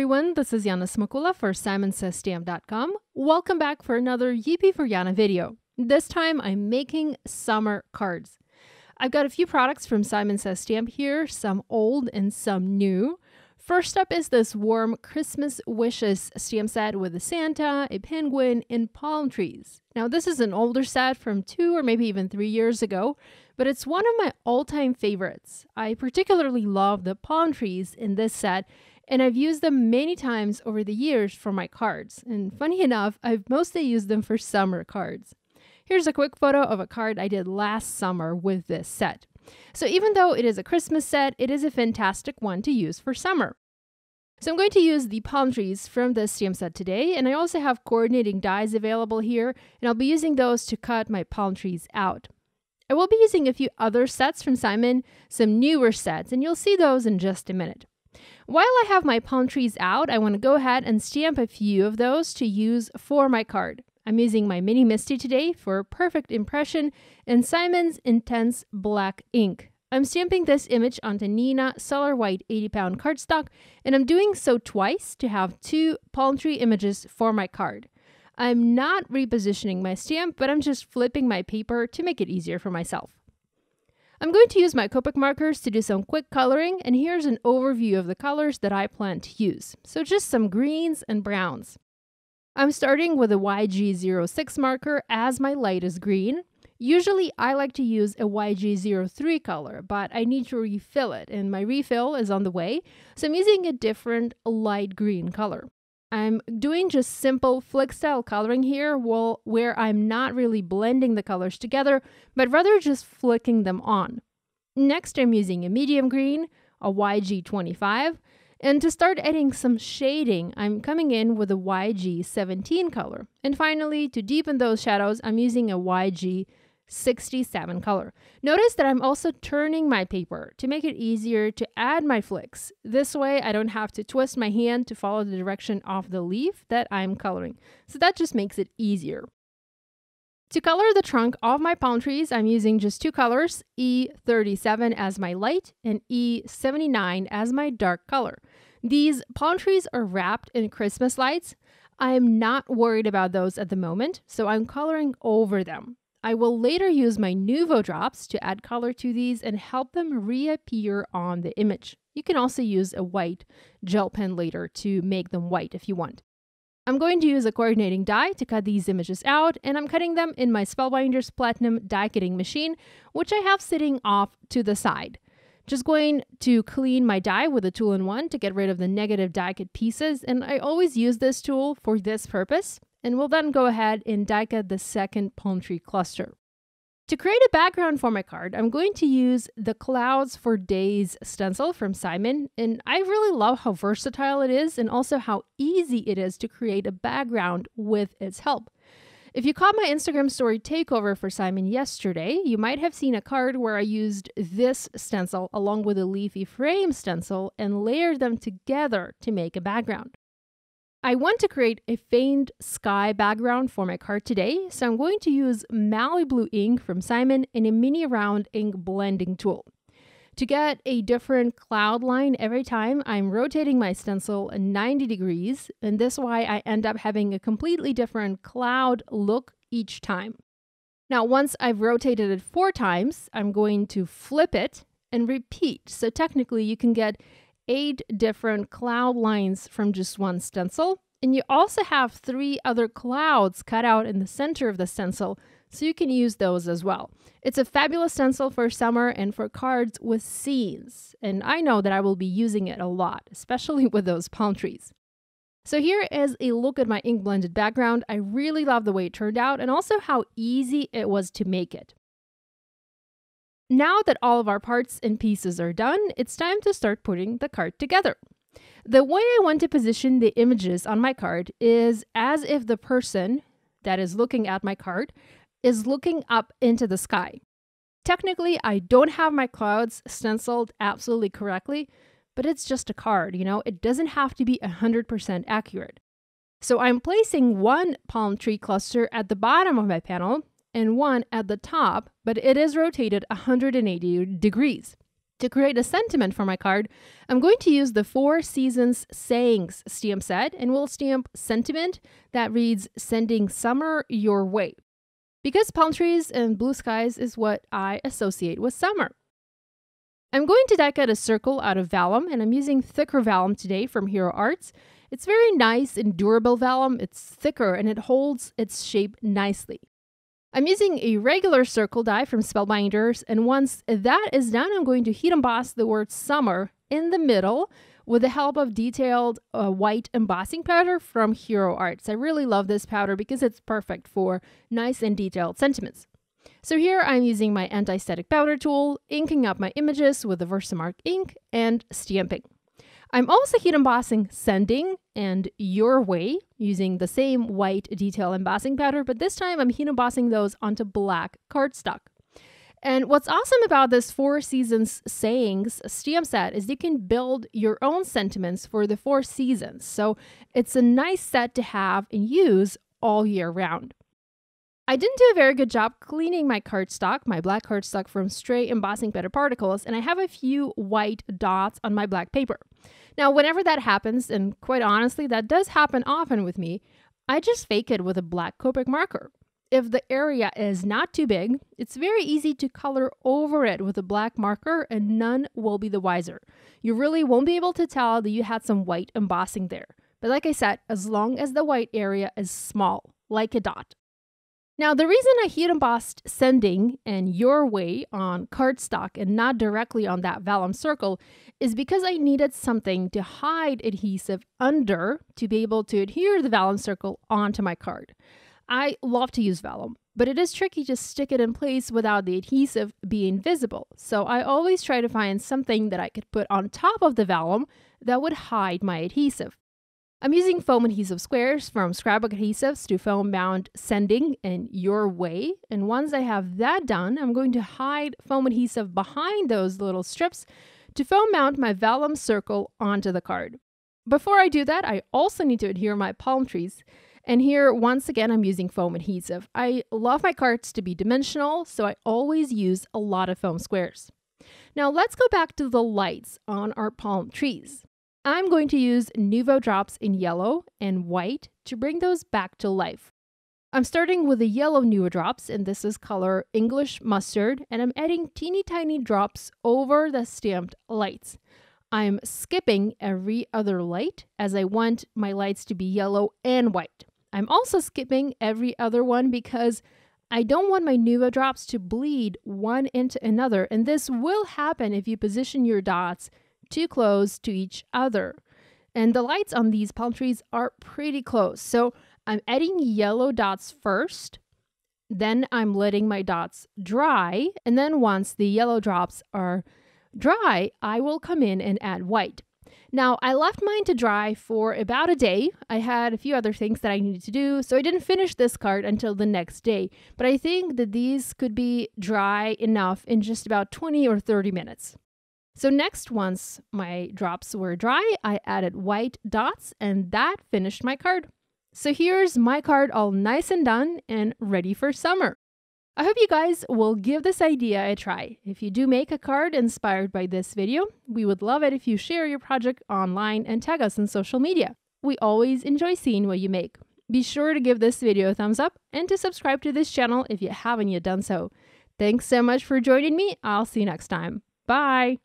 everyone, this is Yana Smakula for SimonsSaysStamp.com. Welcome back for another Yippee for Yana video. This time I'm making summer cards. I've got a few products from Simon Says Stamp here, some old and some new. First up is this warm Christmas wishes stamp set with a Santa, a penguin, and palm trees. Now this is an older set from 2 or maybe even 3 years ago, but it's one of my all-time favorites. I particularly love the palm trees in this set, and I've used them many times over the years for my cards. And funny enough, I've mostly used them for summer cards. Here's a quick photo of a card I did last summer with this set. So even though it is a Christmas set, it is a fantastic one to use for summer. So I'm going to use the palm trees from this stamp set today, and I also have coordinating dies available here, and I'll be using those to cut my palm trees out. I will be using a few other sets from Simon, some newer sets, and you'll see those in just a minute. While I have my palm trees out, I want to go ahead and stamp a few of those to use for my card. I'm using my Mini Misty today for perfect impression and Simon's Intense Black ink. I'm stamping this image onto Neenah Solar White 80-pound cardstock, and I'm doing so twice to have 2 palm tree images for my card. I'm not repositioning my stamp, but I'm just flipping my paper to make it easier for myself. I'm going to use my Copic markers to do some quick coloring, and here's an overview of the colors that I plan to use. So just some greens and browns. I'm starting with a YG06 marker as my lightest green. Usually I like to use a YG03 color, but I need to refill it, and my refill is on the way, so I'm using a different light green color. I'm doing just simple flick style coloring here, where I'm not really blending the colors together, but rather just flicking them on. Next, I'm using a medium green, a YG25, and to start adding some shading, I'm coming in with a YG17 color. And finally, to deepen those shadows, I'm using a YG67 color. Notice that I'm also turning my paper to make it easier to add my flicks. This way, I don't have to twist my hand to follow the direction of the leaf that I'm coloring. So that just makes it easier. To color the trunk of my palm trees, I'm using just 2 colors, E37 as my light and E79 as my dark color. These palm trees are wrapped in Christmas lights. I'm not worried about those at the moment, so I'm coloring over them. I will later use my Nuvo drops to add color to these and help them reappear on the image. You can also use a white gel pen later to make them white if you want. I'm going to use a coordinating die to cut these images out, and I'm cutting them in my Spellbinders Platinum die cutting machine, which I have sitting off to the side. Just going to clean my die with a tool-in-one to get rid of the negative die cut pieces, and I always use this tool for this purpose, and we'll then go ahead and die cut the second palm tree cluster. To create a background for my card, I'm going to use the Clouds for Days stencil from Simon, and I really love how versatile it is and also how easy it is to create a background with its help. If you caught my Instagram story takeover for Simon yesterday, you might have seen a card where I used this stencil along with a leafy frame stencil and layered them together to make a background. I want to create a faint sky background for my card today, so I'm going to use Malibu ink from Simon and a mini round ink blending tool. To get a different cloud line every time, I'm rotating my stencil 90 degrees, and this is why I end up having a completely different cloud look each time. Now, once I've rotated it 4 times, I'm going to flip it and repeat. So technically, you can get 8 different cloud lines from just one stencil, and you also have 3 other clouds cut out in the center of the stencil, so you can use those as well. It's a fabulous stencil for summer and for cards with scenes, and I know that I will be using it a lot, especially with those palm trees. So here is a look at my ink blended background. I really love the way it turned out and also how easy it was to make it. Now that all of our parts and pieces are done, it's time to start putting the card together. The way I want to position the images on my card is as if the person that is looking at my card is looking up into the sky. Technically, I don't have my clouds stenciled absolutely correctly, but it's just a card, it doesn't have to be 100% accurate. So I'm placing one palm tree cluster at the bottom of my panel and one at the top, but it is rotated 180 degrees. To create a sentiment for my card, I'm going to use the 4 Seasons Sayings stamp set, and we'll stamp sentiment that reads, "Sending summer your way," because palm trees and blue skies is what I associate with summer. I'm going to die cut a circle out of vellum, and I'm using thicker vellum today from Hero Arts. It's very nice and durable vellum. It's thicker and it holds its shape nicely. I'm using a regular circle die from Spellbinders, and once that is done, I'm going to heat emboss the word summer in the middle with the help of detailed white embossing powder from Hero Arts. I really love this powder because it's perfect for nice and detailed sentiments. So here I'm using my anti-static powder tool, inking up my images with the Versamark ink, and stamping. I'm also heat embossing Sending and Your Way using the same white detail embossing powder, but this time I'm heat embossing those onto black cardstock. And what's awesome about this 4 Seasons Sayings stamp set is you can build your own sentiments for the 4 seasons. So it's a nice set to have and use all year round. I didn't do a very good job cleaning my cardstock, my black cardstock, from stray embossing powder particles, and I have a few white dots on my black paper. Now, whenever that happens, and quite honestly, that does happen often with me, I just fake it with a black Copic marker. If the area is not too big, it's very easy to color over it with a black marker and none will be the wiser. You really won't be able to tell that you had some white embossing there. But like I said, as long as the white area is small, like a dot. Now, the reason I heat embossed Sending and Your Way on cardstock and not directly on that vellum circle is because I needed something to hide adhesive under to be able to adhere the vellum circle onto my card. I love to use vellum, but it is tricky to stick it in place without the adhesive being visible. So I always try to find something that I could put on top of the vellum that would hide my adhesive. I'm using foam adhesive squares from Scrapbook Adhesives to foam mount Sending and Your Way. And once I have that done, I'm going to hide foam adhesive behind those little strips to foam mount my vellum circle onto the card. Before I do that, I also need to adhere my palm trees. And here, once again, I'm using foam adhesive. I love my cards to be dimensional, so I always use a lot of foam squares. Now let's go back to the lights on our palm trees. I'm going to use Nuvo drops in yellow and white to bring those back to life. I'm starting with the yellow Nuvo drops, and this is color English Mustard, and I'm adding teeny tiny drops over the stamped lights. I'm skipping every other light as I want my lights to be yellow and white. I'm also skipping every other one because I don't want my Nuvo drops to bleed one into another, and this will happen if you position your dots too close to each other. And the lights on these palm trees are pretty close. So I'm adding yellow dots first, then I'm letting my dots dry, and then once the yellow drops are dry, I will come in and add white. Now, I left mine to dry for about a day. I had a few other things that I needed to do, so I didn't finish this card until the next day. But I think that these could be dry enough in just about 20 or 30 minutes. So next, once my drops were dry, I added white dots, and that finished my card. So here's my card all nice and done and ready for summer. I hope you guys will give this idea a try. If you do make a card inspired by this video, we would love it if you share your project online and tag us on social media. We always enjoy seeing what you make. Be sure to give this video a thumbs up and to subscribe to this channel if you haven't yet done so. Thanks so much for joining me. I'll see you next time. Bye!